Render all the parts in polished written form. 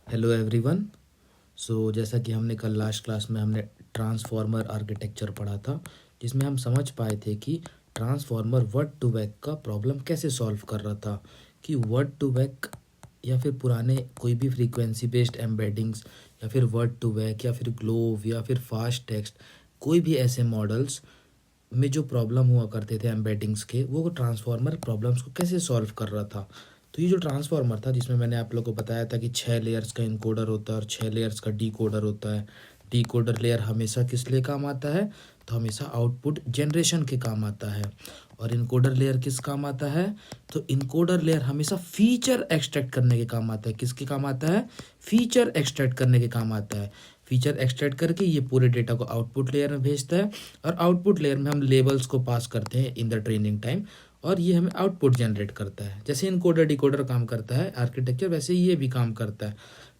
Hello everyone. जैसा कि हमने कल लास्ट क्लास में हमने ट्रांसफॉर्मर आर्किटेक्चर पढ़ा था, जिसमें हम समझ पाए थे कि ट्रांसफॉर्मर वर्ड टू वैक का प्रॉब्लम कैसे सॉल्व कर रहा था। कि वर्ड टू वैक या फिर पुराने कोई भी फ्रीक्वेंसी बेस्ड एम्बेडिंग्स या फिर वर्ड टू वैक या फिर ग्लोव या फिर फास्ट टेक्स्ट, कोई भी ऐसे मॉडल्स में जो प्रॉब्लम हुआ करते थे एम्बेडिंग्स के, वो ट्रांसफॉर्मर प्रॉब्लम्स को कैसे सॉल्व कर रहा था। तो ये जो ट्रांसफॉर्मर था, जिसमें मैंने आप लोगों को बताया था कि 6 लेयर्स का इनकोडर होता है और 6 लेयर्स का डीकोडर होता है। डीकोडर लेयर हमेशा किस लिए काम आता है? तो हमेशा आउटपुट जनरेशन के काम आता है। और इनकोडर लेयर किस काम आता है? तो इनकोडर लेयर हमेशा फीचर एक्सट्रैक्ट करने के काम आता है। किसके काम आता है? फीचर एक्सट्रैक्ट करने के काम आता है। फीचर एक्सट्रैक्ट करके ये पूरे डेटा को आउटपुट लेयर में भेजता है और आउटपुट लेयर में हम लेबल्स को पास करते हैं इन द ट्रेनिंग टाइम, और ये हमें आउटपुट जनरेट करता है। जैसे इनकोडर डिकोडर काम करता है आर्किटेक्चर, वैसे ही ये भी काम करता है।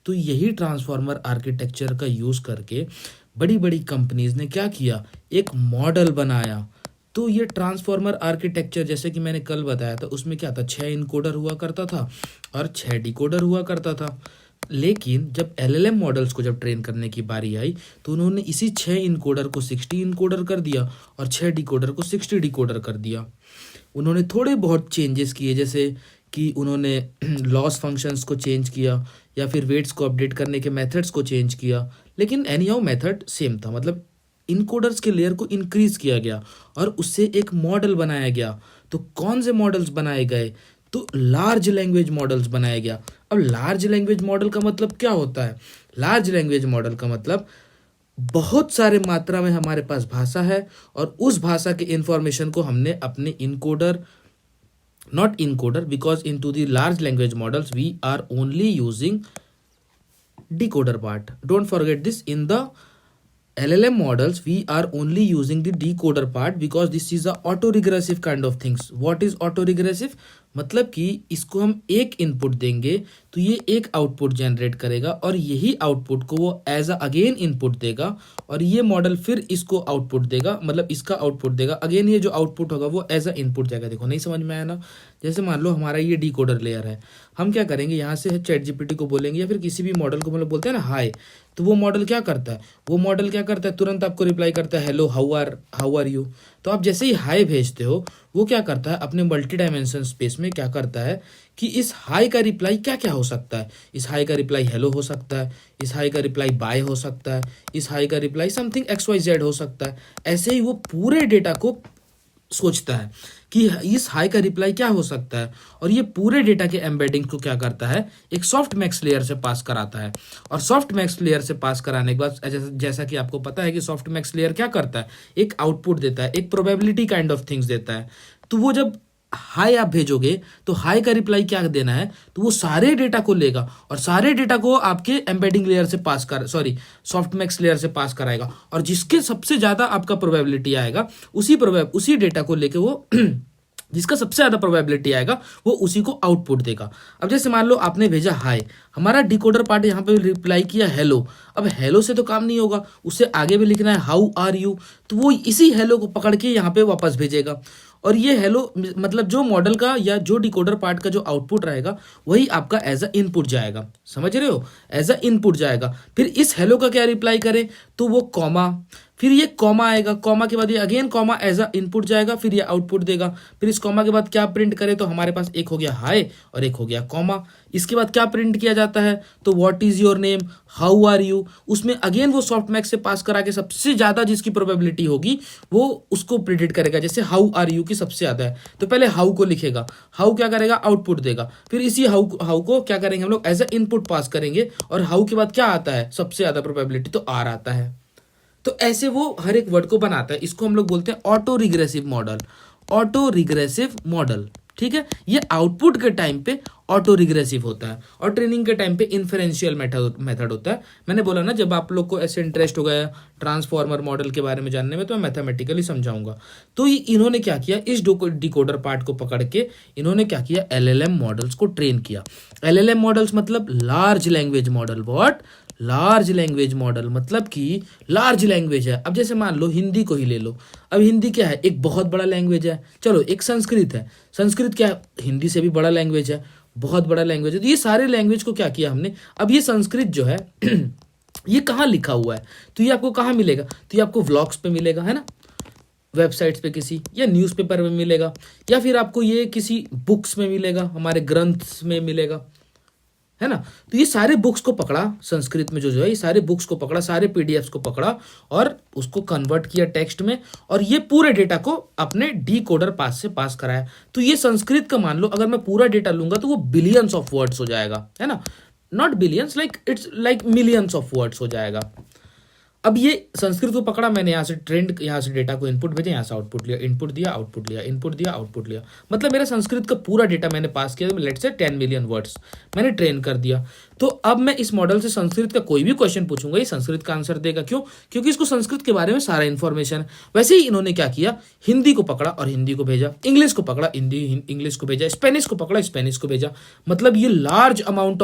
तो यही ट्रांसफॉर्मर आर्किटेक्चर का यूज़ करके बड़ी बड़ी कंपनीज ने क्या किया? एक मॉडल बनाया। तो ये ट्रांसफॉर्मर आर्किटेक्चर, जैसे कि मैंने कल बताया था, उसमें क्या था? 6 इनकोडर हुआ करता था और 6 डिकोडर हुआ करता था। लेकिन जब एलएलएम मॉडल्स को जब ट्रेन करने की बारी आई, तो उन्होंने इसी 6 इनकोडर को 60 इनकोडर कर दिया और 6 डिकोडर को 60 डिकोडर कर दिया। उन्होंने थोड़े बहुत चेंजेस किए, जैसे कि उन्होंने लॉस फंक्शंस को चेंज किया या फिर वेट्स को अपडेट करने के मेथड्स को चेंज किया, लेकिन एनी हाउ मेथड सेम था। मतलब इनकोडर्स के लेयर को इंक्रीज किया गया और उससे एक मॉडल बनाया गया। तो कौन से मॉडल्स बनाए गए? तो लार्ज लैंग्वेज मॉडल्स बनाया गया। अब लार्ज लैंग्वेज मॉडल का मतलब क्या होता है? लार्ज लैंग्वेज मॉडल का मतलब बहुत सारे मात्रा में हमारे पास भाषा है और उस भाषा के इंफॉर्मेशन को हमने अपने encoder, not encoder, because into the large language models we are only using decoder part. Don't forget this. In the LLM models we are only using the decoder part because this is a autoregressive kind of things. What is autoregressive? मतलब कि इसको हम एक input देंगे तो ये एक output generate करेगा और यही आउटपुट को वो एज अ अगेन इनपुट देगा और ये मॉडल फिर इसको आउटपुट देगा, मतलब इसका आउटपुट देगा अगेन। ये जो आउटपुट होगा वो एज अ इनपुट जाएगा। देखो, नहीं समझ में आया ना? जैसे मान लो हमारा ये डिकोडर लेयर है, हम क्या करेंगे? यहाँ से चैट जीपीटी को बोलेंगे या फिर किसी भी मॉडल को, मतलब बोलते हैं ना हाय, तो वो मॉडल क्या करता है? वो मॉडल क्या करता है? तुरंत आपको रिप्लाई करता है हेलो, हाउ आर यू। तो आप जैसे ही हाय भेजते हो, वो क्या करता है? अपने मल्टी डायमेंशन स्पेस में क्या करता है कि इस हाई का रिप्लाई क्या क्या हो सकता है? इस हाई का रिप्लाई हेलो हो सकता है, इस हाई का रिप्लाई बाय हो सकता है, इस हाई का reply something X Y Z हो सकता है। ऐसे ही वो पूरे डेटा को सोचता है कि इस हाई का रिप्लाई क्या हो सकता है, और ये पूरे डेटा के एम्बेडिंग को क्या करता है? एक सॉफ्ट मैक्स लेयर से पास कराता है। और सॉफ्ट मैक्स लेयर से पास कराने के बाद जैसा कि आपको पता है कि सॉफ्ट मैक्स लेयर क्या करता है? एक आउटपुट देता है, एक प्रोबेबिलिटी काइंड ऑफ थिंग्स देता है। तो वो जब हाई आप भेजोगे तो हाई का रिप्लाई क्या देना है? तो वो सारे डेटा को लेगा और सारे डेटा को आपके एम्बेडिंग लेयर से पास कर सॉफ्टमैक्स लेयर से पास कराएगा, और जिसके सबसे ज्यादा आपका प्रोबेबिलिटी आएगा उसी डेटा को लेके वो जिसका सबसे ज्यादा प्रोबेबिलिटी आएगा वो उसी को आउटपुट देगा। अब जैसे मान लो आपने भेजा हाय, हमारा डिकोडर पार्ट यहाँ पे रिप्लाई किया हेलो। अब हेलो से तो काम नहीं होगा, उससे आगे भी लिखना है हाउ आर यू। तो वो इसी हेलो को पकड़ के यहाँ पे वापस भेजेगा, और ये हेलो मतलब जो मॉडल का या जो डिकोडर पार्ट का जो आउटपुट रहेगा वही आपका एज अ इनपुट जाएगा। समझ रहे हो? एज अ इनपुट जाएगा। फिर इस हेलो का क्या रिप्लाई करे? तो वो कॉमा, फिर ये कॉमा आएगा, कॉमा के बाद ये again comma as a input जाएगा, फिर ये आउटपुट देगा। फिर इस कॉमा के बाद क्या प्रिंट करे? तो हमारे पास एक हो गया हाय और एक हो गया कॉमा। इसके बाद क्या प्रिंट किया जाता है? तो what is your name, how are you. उसमें अगेन वो सॉफ्ट मैक्स से पास करा के सबसे ज्यादा जिसकी प्रोबेबिलिटी होगी वो उसको प्रिडिक्ट करेगा। जैसे हाउ आर यू की सबसे ज्यादा है तो पहले हाउ को लिखेगा, हाउ क्या करेगा? आउटपुट देगा। फिर इसी हाउ को क्या करेंगे हम लोग? एज अ इनपुट पास करेंगे, और हाउ के बाद क्या आता है? सबसे ज्यादा प्रोबेबिलिटी तो आर आता है। तो ऐसे वो हर एक वर्ड को बनाता है। इसको हम लोग बोलते हैं auto regressive model. Auto regressive model, ठीक है? ये आउटपुट के टाइम पे ऑटो रिग्रेसिव होता है और ट्रेनिंग के टाइम पे इन्फरेंशियल मेथड होता है। मैंने बोला ना, जब आप लोग को ऐसे इंटरेस्ट हो गया ट्रांसफॉर्मर मॉडल के बारे में जानने में तो मैं मैथमेटिकली समझाऊंगा। तो इन्होंने क्या किया? इस डिकोडर पार्ट को पकड़ के इन्होंने क्या किया? एलएलएम मॉडल्स को ट्रेन किया। एलएलएम मॉडल्स मतलब large language model. What? Large language model मतलब कि लार्ज लैंग्वेज है। अब जैसे मान लो हिंदी को ही ले लो। अब हिंदी क्या है? एक बहुत बड़ा लैंग्वेज है। चलो एक संस्कृत है, संस्कृत क्या है? हिंदी से भी बड़ा लैंग्वेज है। बहुत बड़ा लैंग्वेज है। तो ये सारे लैंग्वेज को क्या किया हमने, अब ये संस्कृत जो है ये कहाँ लिखा हुआ है, तो ये आपको कहाँ मिलेगा, तो ये आपको व्लॉग्स पे मिलेगा, है ना, वेबसाइट्स पे किसी, या न्यूज़पेपर में मिलेगा, या फिर आपको ये किसी बुक्स में मिलेगा, हमारे ग्रंथ्स में मिलेगा, है ना। तो ये सारे बुक्स को पकड़ा संस्कृत में, जो जो है ये सारे बुक्स को पकड़ा, सारे पीडीएफ्स को पकड़ा और उसको कन्वर्ट किया टेक्स्ट में, और ये पूरे डेटा को अपने डी कोडर पास से पास कराया। तो ये संस्कृत का मान लो अगर मैं पूरा डेटा लूंगा तो वो बिलियंस ऑफ वर्ड्स हो जाएगा, है ना, not billions, like it's like millions of words हो जाएगा। अब ये संस्कृत को पकड़ा मैंने, यहाँ से ट्रेंड, यहाँ से डेटा को इनपुट भेजा, यहाँ से आउटपुट लिया, इनपुट दिया आउटपुट लिया, इनपुट दिया आउटपुट लिया, मतलब मेरा संस्कृत का पूरा डेटा मैंने पास किया, लेट्स से 10 मिलियन वर्ड्स मैंने ट्रेन कर दिया। तो अब मैं इस मॉडल से संस्कृत का कोई भी क्वेश्चन पूछूंगा ये संस्कृत का आंसर देगा। क्यों? क्योंकि इसको संस्कृत के बारे में सारा इन्फॉर्मेशन है। वैसे ही इन्होंने क्या किया, हिंदी को पकड़ा और हिंदी को भेजा, इंग्लिश को पकड़ा हिंदी इंग्लिश को भेजा, स्पेनिश को पकड़ा स्पेनिश को भेजा। मतलब ये लार्ज अमाउंट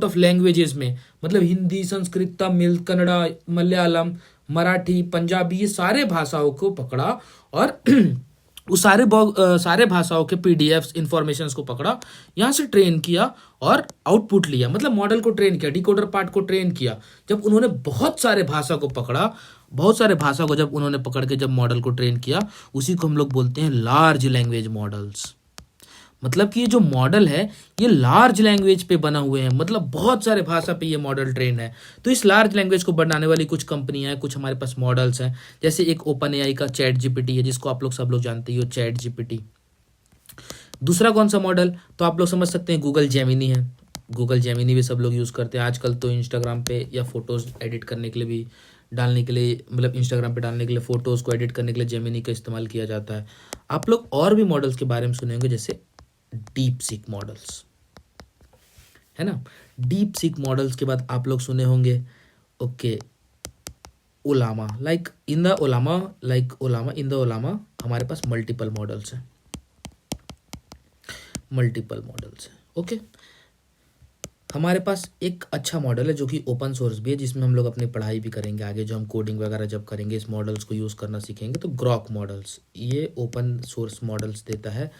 ऑफ लैंग्वेजेस में, मतलब हिंदी, संस्कृत, तमिल, कन्नड़ा, मलयालम, मराठी, पंजाबी, ये सारे भाषाओं को पकड़ा और उस सारे भाषाओं के पीडीएफ्स इंफॉर्मेशंस को पकड़ा, यहाँ से ट्रेन किया और आउटपुट लिया, मतलब मॉडल को ट्रेन किया, डिकोडर पार्ट को ट्रेन किया। जब उन्होंने बहुत सारे भाषा को पकड़ा, बहुत सारे भाषा को जब उन्होंने पकड़ के जब मॉडल को ट्रेन किया, उसी को हम लोग बोलते हैं लार्ज लैंग्वेज मॉडल्स। मतलब कि ये जो मॉडल है ये लार्ज लैंग्वेज पे बना हुए हैं, मतलब बहुत सारे भाषा पे ये मॉडल ट्रेन है। तो इस लार्ज लैंग्वेज को बनाने वाली कुछ कंपनियां हैं, कुछ हमारे पास मॉडल्स हैं, जैसे एक ओपन एआई का चैट जीपीटी है, जिसको आप लोग सब लोग जानते हो, चैट जीपीटी। दूसरा कौन सा मॉडल, तो आप लोग समझ सकते हैं गूगल जेमिनी है। गूगल जेमिनी भी सब लोग यूज़ करते हैं आजकल। तो इंस्टाग्राम पे या फोटोज़ एडिट करने के लिए भी, डालने के लिए, मतलब इंस्टाग्राम पे डालने के लिए फ़ोटोज़ को एडिट करने के लिए जेमिनी का इस्तेमाल किया जाता है। आप लोग और भी मॉडल्स के बारे में सुने होंगे, जैसे डीप सीक मॉडल्स, है ना। डीप सीक मॉडल्स के बाद आप लोग सुने होंगे okay Ollama, like in the Ollama हमारे पास मल्टीपल मॉडल्स हैं, ओके। हमारे पास एक अच्छा मॉडल है जो कि ओपन सोर्स भी है, जिसमें हम लोग अपनी पढ़ाई भी करेंगे आगे, जो हम कोडिंग वगैरह जब करेंगे इस मॉडल्स को यूज़ करना सीखेंगे। तो ग्रॉक मॉडल्स ये ओपन सोर्स मॉडल्स देता है,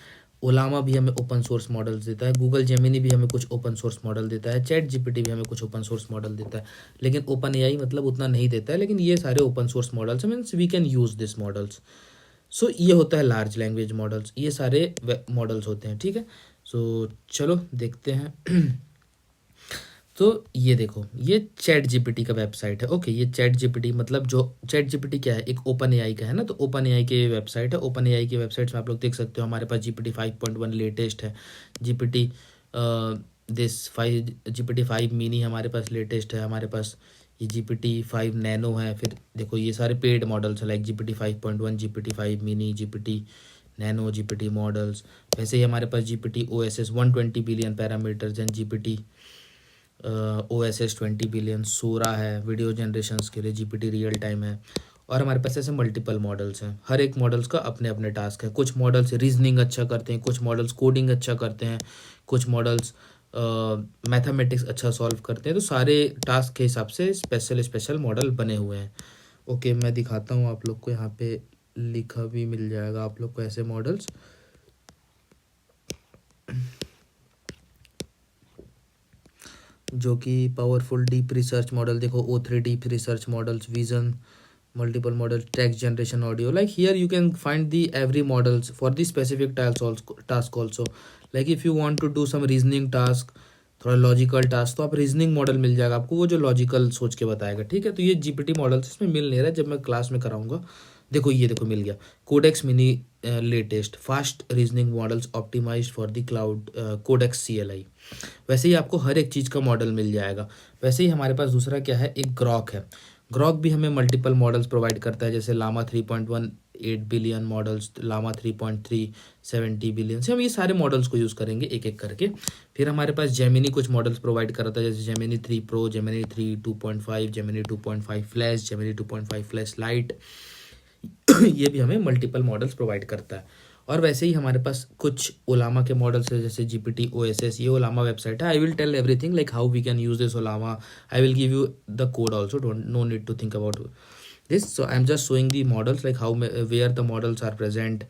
ओलामा भी हमें ओपन सोर्स मॉडल्स देता है, गूगल जेमिनी भी हमें कुछ ओपन सोर्स मॉडल देता है, चैट जीपीटी भी हमें कुछ ओपन सोर्स मॉडल देता है, लेकिन ओपन एआई मतलब उतना नहीं देता है, लेकिन ये सारे open source models means we can use this models. So ये होता है लार्ज लैंग्वेज मॉडल्स, ये सारे मॉडल्स होते हैं, ठीक है। सो चलो देखते हैं तो ये देखो, ये चैट जीपीटी का वेबसाइट है, ओके। ये चैट जीपीटी मतलब जो चैट जीपीटी क्या है, एक ओपन एआई का है ना, तो ओपन एआई की वेबसाइट है। ओपन एआई की वेबसाइट में आप लोग देख सकते हो हमारे पास जीपीटी 5.1 लेटेस्ट है, जीपीटी जीपीटी 5 मिनी हमारे पास लेटेस्ट है, हमारे पास ये जीपीटी 5 नैनो है। फिर देखो ये सारे पेड मॉडल्स है, like GPT 5.1, GPT 5 mini, GPT nano, GPT models. वैसे ही हमारे पास GPT OSS 120 billion parameters and GPT OSS 20 billion, Sora है वीडियो जनरेशंस के लिए, जीपीटी रियल टाइम है। और हमारे पास ऐसे मल्टीपल मॉडल्स हैं, हर एक मॉडल्स का अपने अपने टास्क है। कुछ मॉडल्स रीजनिंग अच्छा करते हैं, कुछ मॉडल्स कोडिंग अच्छा करते हैं, कुछ मॉडल्स मैथमेटिक्स अच्छा सॉल्व करते हैं। तो सारे टास्क के हिसाब से स्पेशल मॉडल बने हुए हैं, ओके। मैं दिखाता हूँ आप लोग को, यहाँ पे लिखा भी मिल जाएगा आप लोग को ऐसे मॉडल्स, जो कि पावरफुल डीप रिसर्च मॉडल देखो, O3 deep research models, vision multiple model, text generation, audio, like here you can find the every models for the specific task also. Like if you want to do some reasoning task, थोड़ा logical task, तो आप reasoning model मिल जाएगा आपको, वो जो logical सोच के बताएगा, ठीक है। तो ये जीपीटी मॉडल्स इसमें मिल नहीं रहा है, जब मैं क्लास में कराऊंगा। देखो ये देखो मिल गया, Codex mini latest fast reasoning models optimized for the cloud, Codex CLI। वैसे ही आपको हर एक चीज़ का मॉडल मिल जाएगा। वैसे ही हमारे पास दूसरा क्या है, एक ग्रॉक है। ग्रॉक भी हमें मल्टीपल मॉडल्स प्रोवाइड करता है, जैसे Llama 3.1 8 billion models, Llama 3.3 70 billion से हम ये सारे मॉडल्स को यूज़ करेंगे एक एक करके। फिर हमारे पास जेमिनी कुछ मॉडल्स प्रोवाइड करता है, जैसे Gemini 3 pro, Gemini 3 2.5, Gemini 2.5 flash, Gemini 2.5 flash light ये भी हमें मल्टीपल मॉडल्स प्रोवाइड करता है। और वैसे ही हमारे पास कुछ ओलामा के मॉडल्स है, जैसे जीपीटी OSS, ये ओलामा वेबसाइट है। I will tell everything like how we can use this Ollama, I will give you the code also, don't no need to think about this. So I am just showing the models like how where the models are present.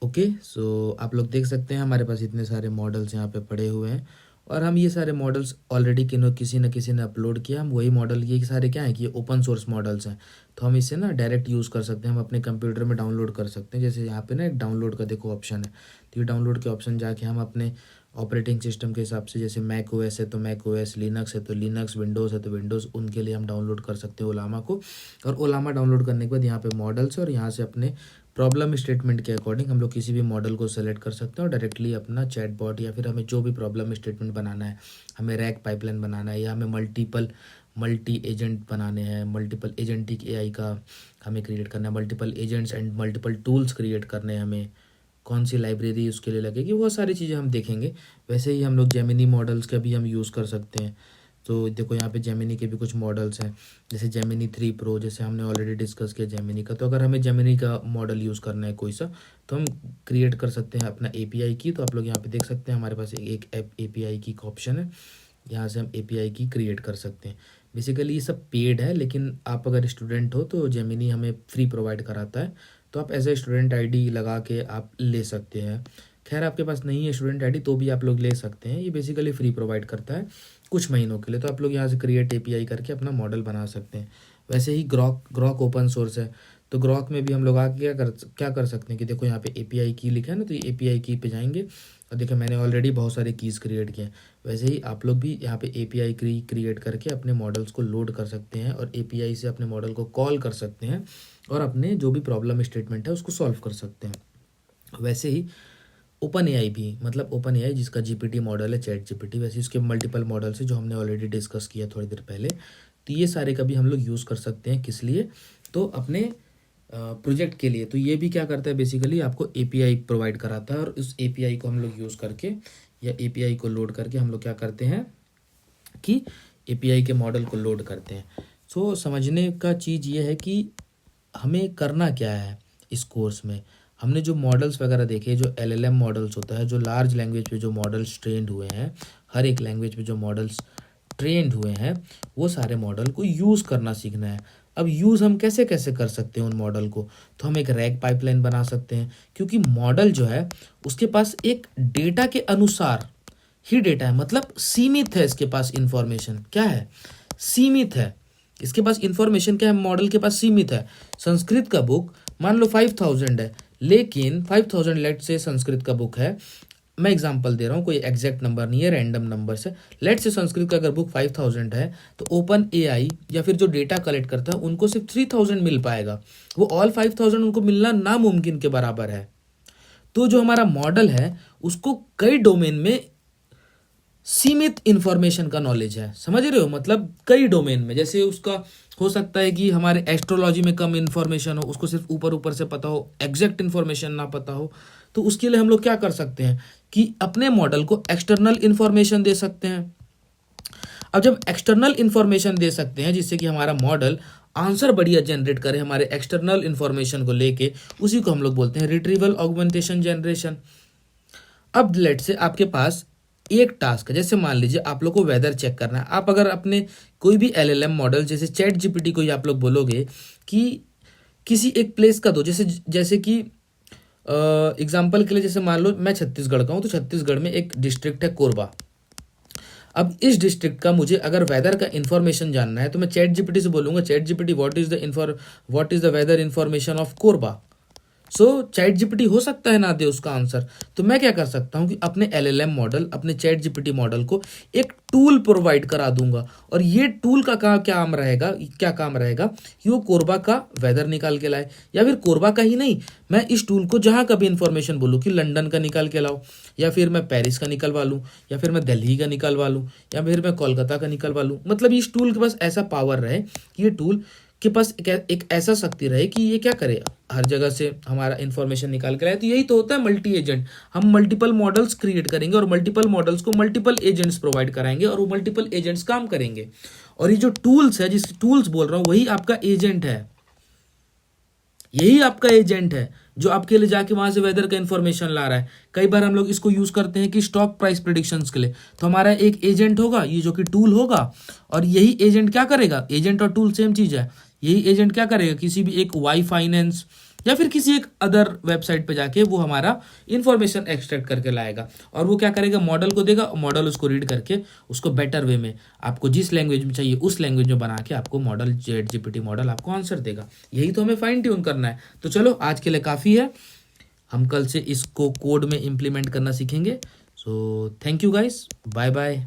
Okay, so आप लोग देख सकते हैं हमारे पास इतने सारे models यहाँ पे पड़े हुए हैं और हम ये सारे मॉडल्स ऑलरेडी किसी न किसी ने अपलोड किया। हम वही मॉडल, ये सारे क्या है कि ये ओपन सोर्स मॉडल्स हैं, तो हम इसे ना डायरेक्ट यूज़ कर सकते हैं, हम अपने कंप्यूटर में डाउनलोड कर सकते हैं। जैसे यहाँ पे ना एक डाउनलोड का देखो ऑप्शन है, तो ये डाउनलोड के ऑप्शन जाके हम अपने ऑपरेटिंग सिस्टम के हिसाब से, जैसे मैक ओएस है तो मैक ओएस, लिनक्स है तो लिनक्स, विंडोज़ है तो विंडोज़, उनके लिए हम डाउनलोड कर सकते हैं ओलामा को। और ओलामा डाउनलोड करने के बाद यहाँ पे मॉडल्स है और यहाँ से अपने प्रॉब्लम स्टेटमेंट के अकॉर्डिंग हम लोग किसी भी मॉडल को सेलेक्ट कर सकते हैं और डायरेक्टली अपना चैटबॉट या फिर हमें जो भी प्रॉब्लम स्टेटमेंट बनाना है, हमें रैक पाइपलाइन बनाना है या हमें मल्टी एजेंट बनाने हैं, मल्टीपल एजेंटिक एआई का हमें क्रिएट करना है, multiple agents and multiple tools create करने हैं, हमें कौन सी लाइब्रेरी उसके लिए लगेगी, वो सारी चीज़ें हम देखेंगे। वैसे ही हम लोग जेमिनी मॉडल्स का भी हम यूज़ कर सकते हैं। तो देखो यहाँ पे जेमिनी के भी कुछ मॉडल्स हैं, जैसे जेमिनी 3 प्रो, जैसे हमने ऑलरेडी डिस्कस किया जेमिनी का। तो अगर हमें जेमिनी का मॉडल यूज़ करना है कोई सा, तो हम क्रिएट कर सकते हैं अपना एपीआई की। तो आप लोग यहाँ पे देख सकते हैं हमारे पास एक एपीआई की का ऑप्शन है, यहाँ से हम एपीआई की क्रिएट कर सकते हैं। बेसिकली ये सब पेड है, लेकिन आप अगर स्टूडेंट हो तो जेमिनी हमें फ्री प्रोवाइड कराता है, तो आप एज ए स्टूडेंट आईडी लगा के आप ले सकते हैं। खैर आपके पास नहीं है स्टूडेंट आईडी तो भी आप लोग ले सकते हैं, ये बेसिकली फ्री प्रोवाइड करता है कुछ महीनों के लिए। तो आप लोग यहाँ से क्रिएट एपीआई करके अपना मॉडल बना सकते हैं। वैसे ही ग्रॉक ओपन सोर्स है, तो ग्रॉक में भी हम लोग आगे क्या कर सकते हैं कि देखो यहाँ पे एपीआई की लिखा है ना, तो ये एपीआई की पे जाएंगे और देखो मैंने ऑलरेडी बहुत सारे कीज़ क्रिएट किए हैं। वैसे ही आप लोग भी यहाँ पे एपीआई क्रिएट करके अपने मॉडल्स को लोड कर सकते हैं और एपीआई से अपने मॉडल को कॉल कर सकते हैं और अपने जो भी प्रॉब्लम स्टेटमेंट है उसको सॉल्व कर सकते हैं। वैसे ही ओपन एआई भी, मतलब ओपन एआई जिसका जीपीटी मॉडल है चैट जीपीटी, वैसे उसके मल्टीपल मॉडल्स है जो हमने ऑलरेडी डिस्कस किया थोड़ी देर पहले। तो ये सारे का भी हम लोग यूज़ कर सकते हैं, किस लिए, तो अपने प्रोजेक्ट के लिए। तो ये भी क्या करता है, बेसिकली आपको एपीआई प्रोवाइड कराता है और उस एपीआई को हम लोग यूज़ करके या एपीआई को लोड करके हम लोग क्या करते हैं कि एपीआई के मॉडल को लोड करते हैं। सो समझने का चीज़ ये है कि हमें करना क्या है इस कोर्स में। हमने जो मॉडल्स वगैरह देखे, जो एलएलएम मॉडल्स होता है, जो लार्ज लैंग्वेज पे जो मॉडल्स ट्रेंड हुए हैं, हर एक लैंग्वेज पे जो मॉडल्स ट्रेंड हुए हैं, वो सारे मॉडल को यूज़ करना सीखना है। अब यूज़ हम कैसे कैसे कर सकते हैं उन मॉडल को, तो हम एक रैक पाइपलाइन बना सकते हैं, क्योंकि मॉडल जो है उसके पास एक डेटा के अनुसार ही डेटा है, मतलब सीमित है इसके पास इंफॉर्मेशन। क्या है, सीमित है इसके पास इंफॉर्मेशन। क्या है, मॉडल के पास सीमित है। संस्कृत का बुक मान लो 5000 है, लेकिन 5000 लेट से संस्कृत का बुक है, मैं एग्जांपल दे रहा हूँ, कोई एग्जैक्ट नंबर नहीं है, रैंडम नंबर से। लेट से संस्कृत का अगर बुक 5000 है, तो ओपन एआई या फिर जो डेटा कलेक्ट करता है उनको सिर्फ 3000 मिल पाएगा, वो ऑल 5000 उनको मिलना नामुमकिन के बराबर है। तो जो हमारा मॉडल है उसको कई डोमेन में सीमित इंफॉर्मेशन का नॉलेज है, समझ रहे हो, मतलब कई डोमेन में। जैसे उसका हो सकता है कि हमारे एस्ट्रोलॉजी में कम इंफॉर्मेशन हो, उसको सिर्फ ऊपर ऊपर से पता हो, एग्जैक्ट इंफॉर्मेशन ना पता हो। तो उसके लिए हम लोग क्या कर सकते हैं कि अपने मॉडल को एक्सटर्नल इंफॉर्मेशन दे सकते हैं। अब जब एक्सटर्नल इंफॉर्मेशन दे सकते हैं जिससे कि हमारा मॉडल आंसर बढ़िया जनरेट करे हमारे एक्सटर्नल इंफॉर्मेशन को लेके, उसी को हम लोग बोलते हैं रिट्रीवल ऑगमेंटेशन जनरेशन। अब लेट से आपके पास एक टास्क है, जैसे मान लीजिए आप लोग को वेदर चेक करना है। आप अगर अपने कोई भी एलएलएम मॉडल जैसे चैट जीपीटी को ही आप लोग बोलोगे कि किसी एक प्लेस का दो, जैसे कि एग्जांपल के लिए जैसे मान लो मैं छत्तीसगढ़ का हूँ, तो छत्तीसगढ़ में एक डिस्ट्रिक्ट है कोरबा। अब इस डिस्ट्रिक्ट का मुझे अगर वेदर का इन्फॉर्मेशन जानना है, तो मैं चैट जीपीटी से बोलूंगा, ChatGPT what is the weather information of Korba. So ChatGPT हो सकता है ना दे उसका आंसर, तो मैं क्या कर सकता हूँ कि अपने एलएलएम मॉडल, अपने चैट जीपीटी मॉडल को एक टूल प्रोवाइड करा दूंगा, और ये टूल का क्या काम रहेगा कि वो कोरबा का वेदर निकाल के लाए, या फिर कोरबा का ही नहीं, मैं इस टूल को जहाँ का भी इंफॉर्मेशन बोलूँ कि लंदन का निकाल के लाओ, या फिर मैं पेरिस का निकलवा लूँ, या फिर मैं दिल्ली का निकलवा लूँ, या फिर मैं कोलकाता का निकलवा लूँ। मतलब इस टूल के पास ऐसा पावर रहे कि ये टूल के पास एक ऐसा शक्ति रहे कि ये क्या करे, हर जगह से हमारा इंफॉर्मेशन निकाल के लाए। तो यही तो होता है मल्टी एजेंट। हम मल्टीपल मॉडल्स क्रिएट करेंगे और मल्टीपल मॉडल्स को मल्टीपल एजेंट्स प्रोवाइड कराएंगे और वो मल्टीपल एजेंट्स काम करेंगे। और ये जो टूल्स है, जिस टूल्स बोल रहा हूँ, वही आपका एजेंट है, यही आपका एजेंट है जो आपके लिए जाके वहां से वेदर का इंफॉर्मेशन ला रहा है। कई बार हम लोग इसको यूज करते हैं कि स्टॉक प्राइस प्रेडिक्शंस के लिए, तो हमारा एक एजेंट होगा, ये जो कि टूल होगा, और यही एजेंट क्या करेगा, एजेंट और टूल सेम चीज है, यही एजेंट क्या करेगा, किसी भी एक वाई फाइनेंस या फिर किसी एक अदर वेबसाइट पे जाके वो हमारा इन्फॉर्मेशन एक्सट्रैक्ट करके लाएगा, और वो क्या करेगा, मॉडल को देगा, मॉडल उसको रीड करके उसको बेटर वे में आपको जिस लैंग्वेज में चाहिए उस लैंग्वेज में बना के आपको मॉडल, चैट जीपीटी मॉडल आपको आंसर देगा। यही तो हमें फाइन ट्यून करना है। तो चलो आज के लिए काफ़ी है, हम कल से इसको कोड में इम्प्लीमेंट करना सीखेंगे। So thank you guys, bye bye.